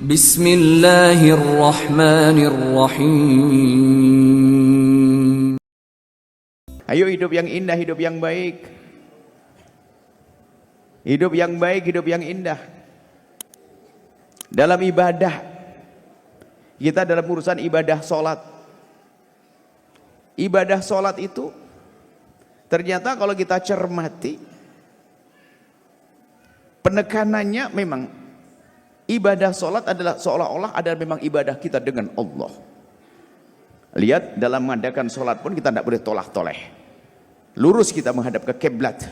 Bismillahirrahmanirrahim. Ayo hidup yang indah, hidup yang baik. Hidup yang baik, hidup yang indah. Dalam ibadah, kita dalam urusan ibadah sholat. Ibadah sholat itu, ternyata kalau kita cermati, penekanannya memang ibadah sholat adalah seolah-olah adalah memang ibadah kita dengan Allah. Lihat dalam mengadakan sholat pun kita tidak boleh toleh-toleh. Lurus kita menghadap ke kiblat.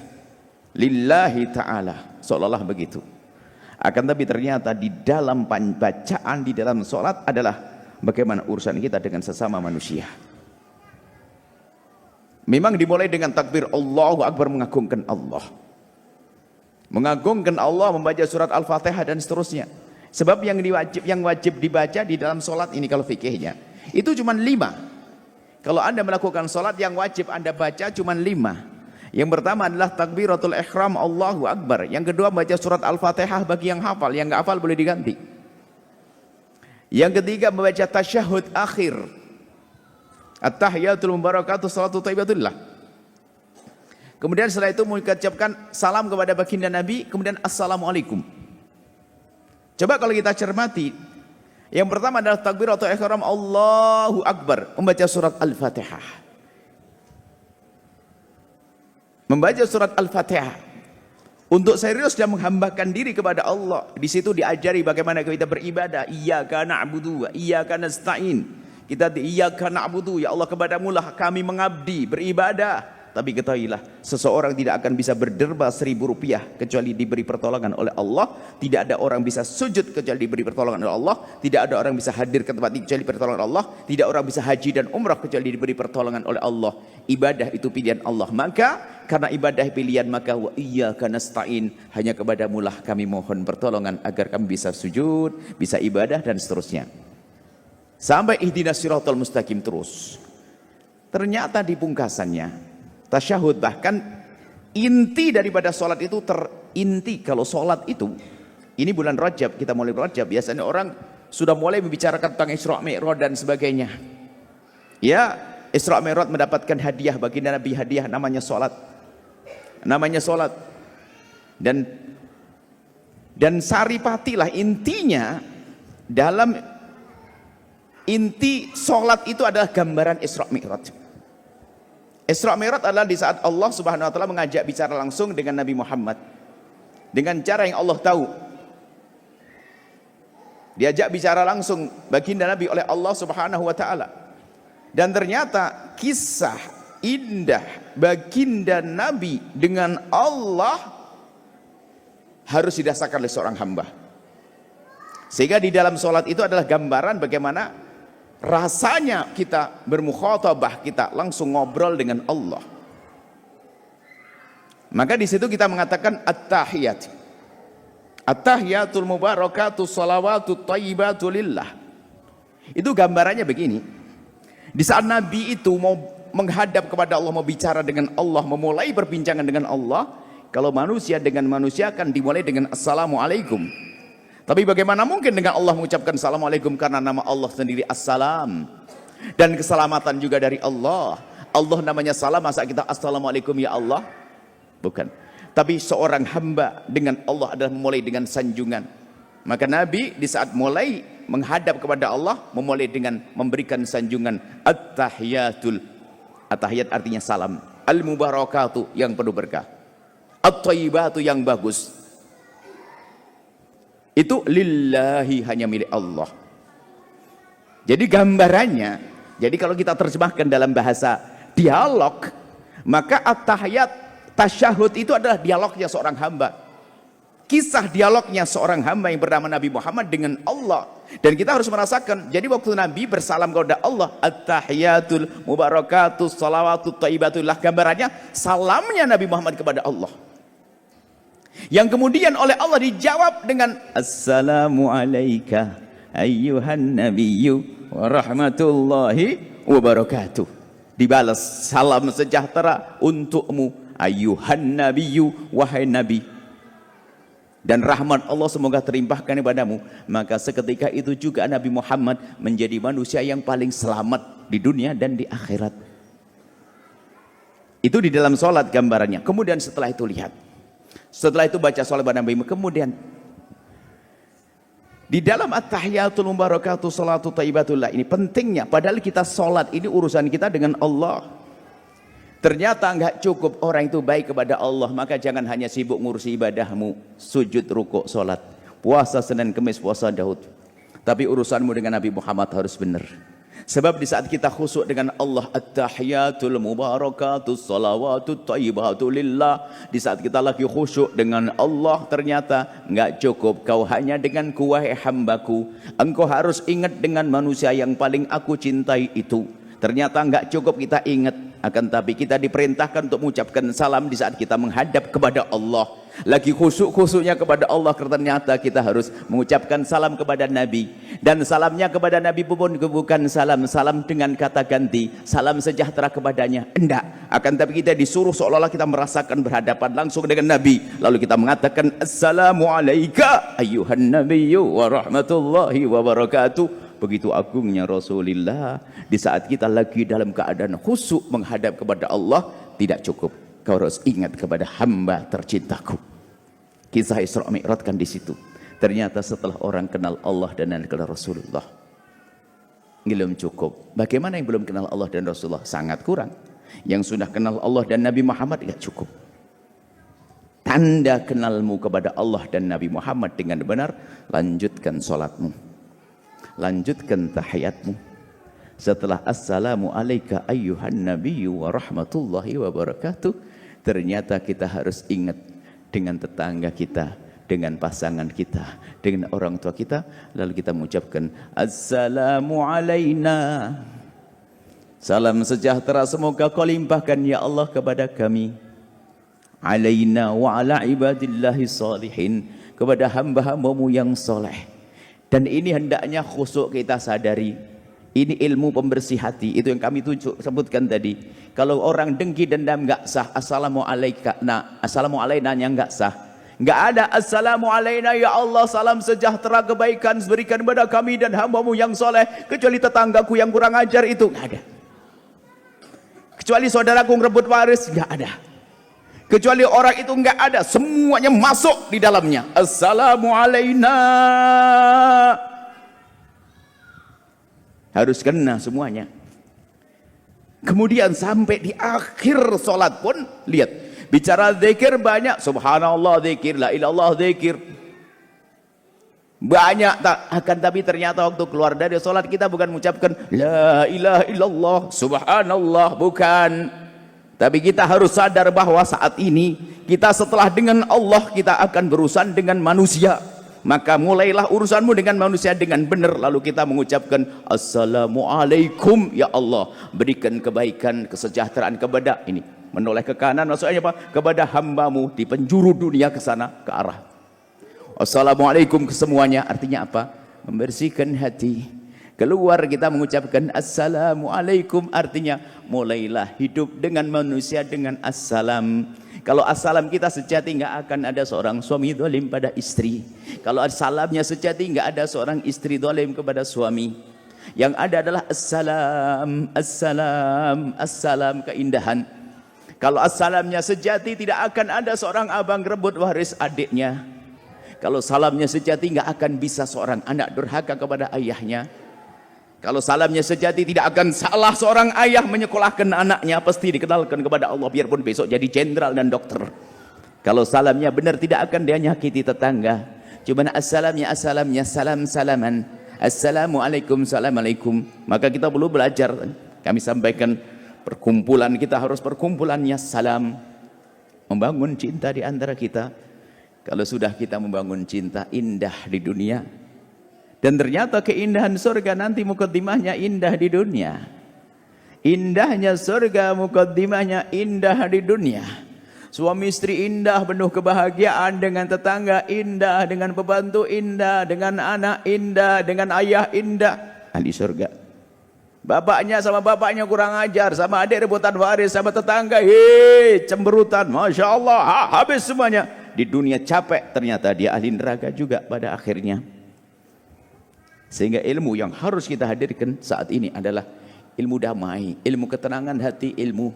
Lillahi ta'ala. Seolah-olah begitu. Akan tapi ternyata di dalam bacaan di dalam sholat adalah bagaimana urusan kita dengan sesama manusia. Memang dimulai dengan takbir Allahu Akbar, mengagungkan Allah. Mengagungkan Allah, membaca surat Al-Fatihah dan seterusnya. Sebab yang wajib dibaca di dalam sholat ini kalau fikihnya itu cuma 5. Kalau anda melakukan sholat yang wajib anda baca cuma 5. Yang pertama adalah takbiratul ihram Allahu Akbar. Yang kedua baca surat Al-Fatihah bagi yang hafal. Yang nggak hafal boleh diganti. Yang ketiga membaca tasyahud akhir. At-tahiyatul mubarakatuh salatu thayyibatullah. Kemudian setelah itu mengucapkan salam kepada baginda Nabi, kemudian assalamualaikum. Coba kalau kita cermati, yang pertama adalah takbiratul ihram Allahu Akbar, membaca surat Al-Fatihah. Membaca surat Al-Fatihah untuk serius dan menghambakan diri kepada Allah. Di situ diajari bagaimana kita beribadah. Iyyaka na'budu wa iyyaka nasta'in. Kita iyyaka na'budu, ya Allah kepadamu lah kami mengabdi, beribadah. Tapi ketahuilah, seseorang tidak akan bisa berderba 1.000 rupiah kecuali diberi pertolongan oleh Allah. Tidak ada orang bisa sujud kecuali diberi pertolongan oleh Allah. Tidak ada orang bisa hadir ke tempat ini kecuali pertolongan Allah. Tidak orang bisa haji dan umrah kecuali diberi pertolongan oleh Allah. Ibadah itu pilihan Allah. Maka karena ibadah pilihan, maka wa iyyaka nasta'in, hanya kepadamu lah kami mohon pertolongan agar kami bisa sujud, bisa ibadah dan seterusnya. Sampai ihdinas siratal mustaqim terus. Ternyata di pungkasannya tasyahud, bahkan inti daripada sholat itu terinti. Kalau sholat itu, ini bulan Rajab, kita mulai Rajab, biasanya orang sudah mulai membicarakan tentang Isra Mi'raj dan sebagainya. Ya, Isra Mi'raj mendapatkan hadiah baginda Nabi, hadiah namanya sholat. Namanya sholat. Dan saripatilah intinya, dalam inti sholat itu adalah gambaran Isra Mi'raj. Isra Mi'raj adalah di saat Allah Subhanahu wa taala mengajak bicara langsung dengan Nabi Muhammad. Dengan cara yang Allah tahu. Diajak bicara langsung baginda Nabi oleh Allah Subhanahu wa taala. Dan ternyata kisah indah baginda Nabi dengan Allah harus didasarkan oleh seorang hamba. Sehingga di dalam sholat itu adalah gambaran bagaimana rasanya kita bermukhatabah, kita langsung ngobrol dengan Allah. Maka di situ kita mengatakan at-tahiyat. At-tahiyatul mubarakatuh salawatut thayyibatu lillah. Itu gambarannya begini. Di saat Nabi itu mau menghadap kepada Allah, mau bicara dengan Allah, memulai perbincangan dengan Allah, kalau manusia dengan manusia akan dimulai dengan assalamualaikum. Tapi bagaimana mungkin dengan Allah mengucapkan assalamualaikum, karena nama Allah sendiri assalam. Dan keselamatan juga dari Allah. Allah namanya salam, masa kita assalamualaikum ya Allah? Bukan. Tapi seorang hamba dengan Allah adalah memulai dengan sanjungan. Maka Nabi di saat mulai menghadap kepada Allah, memulai dengan memberikan sanjungan. At-tahiyatul. At-tahiyat artinya salam. Al-mubarakatuh, yang penuh berkah. At-thayyibatu, yang bagus. Itu lillahi, hanya milik Allah. Jadi gambarannya, jadi kalau kita terjemahkan dalam bahasa dialog, maka at-tahiyat, tasyahud itu adalah dialognya seorang hamba. Kisah dialognya seorang hamba yang bernama Nabi Muhammad dengan Allah. Dan kita harus merasakan, jadi waktu Nabi bersalam kepada Allah, at-tahiyatul mubarakatuh salawatut thayyibatullah, gambarannya salamnya Nabi Muhammad kepada Allah. Yang kemudian oleh Allah dijawab dengan assalamu alayka ayyuhan nabiyyu wa rahmatullahi wa barakatuh. Dibalas salam sejahtera untukmu ayyuhan nabiyyu, wahai nabi. dan rahmat Allah semoga terimpahkan kepadamu, maka seketika itu juga Nabi Muhammad menjadi manusia yang paling selamat di dunia dan di akhirat. Itu di dalam sholat gambarannya. Kemudian setelah itu lihat, setelah itu baca sholat pada Nabi. Kemudian di dalam at-tahiyatul mubarakatuh salatu thayyibatullah ini pentingnya, padahal kita sholat ini urusan kita dengan Allah. Ternyata enggak cukup orang itu baik kepada Allah, maka jangan hanya sibuk ngurusi ibadahmu, sujud, rukuk, sholat, puasa Senin Kemis, puasa Daud. Tapi urusanmu dengan Nabi Muhammad harus benar. Sebab di saat kita khusyuk dengan Allah, at-tahiyatul mubarakatus salawatut thayyibatu lillah, di saat kita lagi khusyuk dengan Allah, ternyata enggak cukup kau hanya dengan wahai hambaku, engkau harus ingat dengan manusia yang paling aku cintai itu. Ternyata enggak cukup kita ingat, akan tapi kita diperintahkan untuk mengucapkan salam di saat kita menghadap kepada Allah. Lagi khusyuk-khusyuknya kepada Allah, ternyata kita harus mengucapkan salam kepada Nabi. Dan salamnya kepada Nabi pun bukan salam dengan kata ganti, salam sejahtera kepadanya. Enggak, akan tapi kita disuruh seolah-olah kita merasakan berhadapan langsung dengan Nabi. Lalu kita mengatakan assalamu alayka ayyuhan nabiyyu wa rahmatullahi wa barakatuh. Begitu agungnya Rasulullah. Di saat kita lagi dalam keadaan khusyuk menghadap kepada Allah, tidak cukup kau harus ingat kepada hamba tercintaku. Kisah Isra Mi'raj kan di situ. Ternyata setelah orang kenal Allah dan kenal Rasulullah, belum cukup. Bagaimana yang belum kenal Allah dan Rasulullah? Sangat kurang. Yang sudah kenal Allah dan Nabi Muhammad tidak cukup. Tanda kenalmu kepada Allah dan Nabi Muhammad dengan benar, lanjutkan sholatmu, lanjutkan tahiyatmu. Setelah assalamu alayka ayyuhan nabiyyu wa rahmatullahi wa barakatuh, ternyata kita harus ingat dengan tetangga kita, dengan pasangan kita, dengan orang tua kita. Lalu kita mengucapkan assalamu alayna, salam sejahtera semoga kau limpahkan ya Allah kepada kami, alayna wa ala ibadillahi salihin, kepada hamba-hambamu yang soleh. Dan ini hendaknya khusyuk kita sadari. Ini ilmu pembersih hati. Itu yang kami sebutkan tadi. Kalau orang dengki dendam enggak sah. Assalamu alaina yang enggak sah. Enggak ada assalamu alaina ya Allah, salam sejahtera kebaikan berikan kepada kami dan hambamu yang soleh, kecuali tetanggaku yang kurang ajar itu enggak ada. Kecuali saudaraku ngerebut waris, enggak ada. Kecuali orang itu enggak ada, semuanya masuk di dalamnya. Assalamu alaina. Harus kena semuanya. Kemudian sampai di akhir sholat pun, lihat, bicara zikir banyak, subhanallah zikir, la ilallah zikir. Banyak tak, akan tapi ternyata waktu keluar dari sholat kita bukan mengucapkan la ilaha illallah, subhanallah, bukan. Tapi kita harus sadar bahwa saat ini kita setelah dengan Allah, kita akan berurusan dengan manusia. Maka mulailah urusanmu dengan manusia dengan benar. Lalu kita mengucapkan assalamualaikum ya Allah, berikan kebaikan, kesejahteraan kepada ini. Menoleh ke kanan maksudnya apa? Kepada hambamu di penjuru dunia ke sana, ke arah. Assalamualaikum ke semuanya, artinya apa? Membersihkan hati. Keluar kita mengucapkan assalamualaikum, artinya mulailah hidup dengan manusia dengan assalam. Kalau assalam kita sejati, enggak akan ada seorang suami zalim pada istri. Kalau assalamnya sejati, enggak ada seorang istri zalim kepada suami. Yang ada adalah assalam, assalam, assalam, keindahan. Kalau assalamnya sejati, tidak akan ada seorang abang rebut waris adiknya. Kalau salamnya sejati, enggak akan bisa seorang anak durhaka kepada ayahnya. Kalau salamnya sejati, tidak akan salah seorang ayah menyekolahkan anaknya, pasti dikenalkan kepada Allah biarpun besok jadi jenderal dan dokter. Kalau salamnya benar, tidak akan dia nyakiti tetangga. Cuma assalamnya salam-salaman, assalamualaikum, assalamualaikum. Maka kita perlu belajar. Kami sampaikan perkumpulan kita harus perkumpulannya salam, membangun cinta di antara kita. Kalau sudah kita membangun cinta, indah di dunia. Dan ternyata keindahan surga nanti mukaddimahnya indah di dunia. Indahnya surga mukaddimahnya indah di dunia. Suami istri indah, penuh kebahagiaan, dengan tetangga indah, dengan pembantu indah, dengan anak indah, dengan ayah indah. Ahli surga. Bapaknya sama bapaknya kurang ajar, sama adik rebutan waris, sama tetangga cemberutan, Masya Allah, habis semuanya. di dunia capek, ternyata dia ahli neraka juga pada akhirnya. Sehingga ilmu yang harus kita hadirkan saat ini adalah ilmu damai, ilmu ketenangan hati, ilmu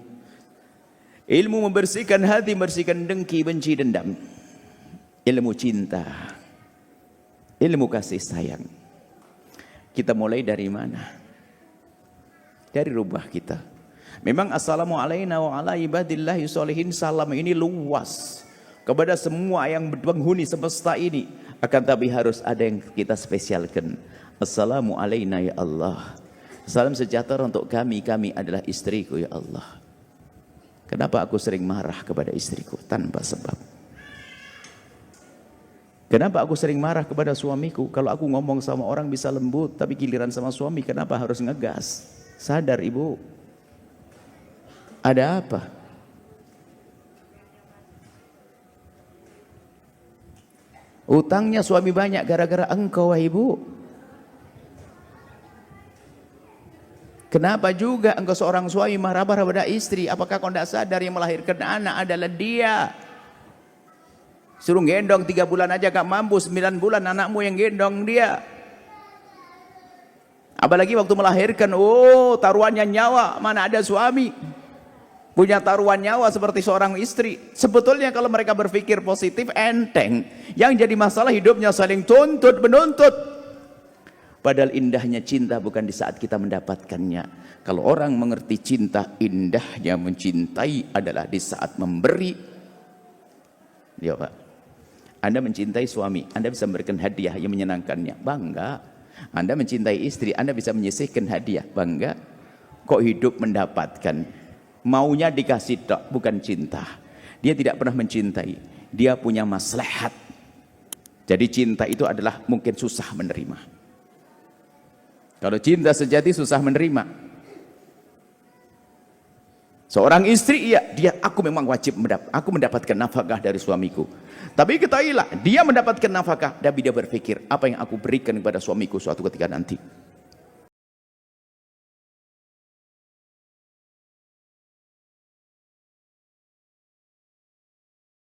membersihkan hati, membersihkan dengki, benci, dendam, ilmu cinta, ilmu kasih sayang. Kita mulai dari mana? Dari rumah kita. Memang assalamualaikum wa ala ibadillahi sholihin, salam ini luas kepada semua yang penghuni semesta ini. Akan tapi harus ada yang kita spesialkan. Assalamualaikum ya Allah. Salam sejahtera untuk kami adalah istriku ya Allah. Kenapa aku sering marah kepada istriku tanpa sebab? Kenapa aku sering marah kepada suamiku? Kalau aku ngomong sama orang bisa lembut, tapi giliran sama suami kenapa harus ngegas? Sadar ibu. Ada apa? Utangnya suami banyak gara-gara engkau wahai ibu. Kenapa juga engkau seorang suami marah-marah pada istri? Apakah kau tidak sadar yang melahirkan anak adalah dia? Suruh gendong 3 bulan aja gak mampu, 9 bulan anakmu yang gendong dia. Apalagi waktu melahirkan, oh taruhannya nyawa, mana ada suami punya taruhan nyawa seperti seorang istri. Sebetulnya kalau mereka berpikir positif enteng. Yang jadi masalah hidupnya saling tuntut menuntut. Padahal indahnya cinta bukan di saat kita mendapatkannya. Kalau orang mengerti cinta, indahnya mencintai adalah di saat memberi. Ya Pak, Anda mencintai suami, Anda bisa memberikan hadiah yang menyenangkannya, bangga. Anda mencintai istri, Anda bisa menyisihkan hadiah, bangga. Kok hidup mendapatkan, maunya dikasih tok, bukan cinta. Dia tidak pernah mencintai, dia punya maslahat. Jadi cinta itu adalah mungkin susah menerima. Kalau cinta sejati susah menerima. Seorang istri, iya, aku memang wajib aku mendapatkan nafkah dari suamiku. Tapi ketahuilah, dia mendapatkan nafkah, tapi dia berpikir, apa yang aku berikan kepada suamiku suatu ketika nanti.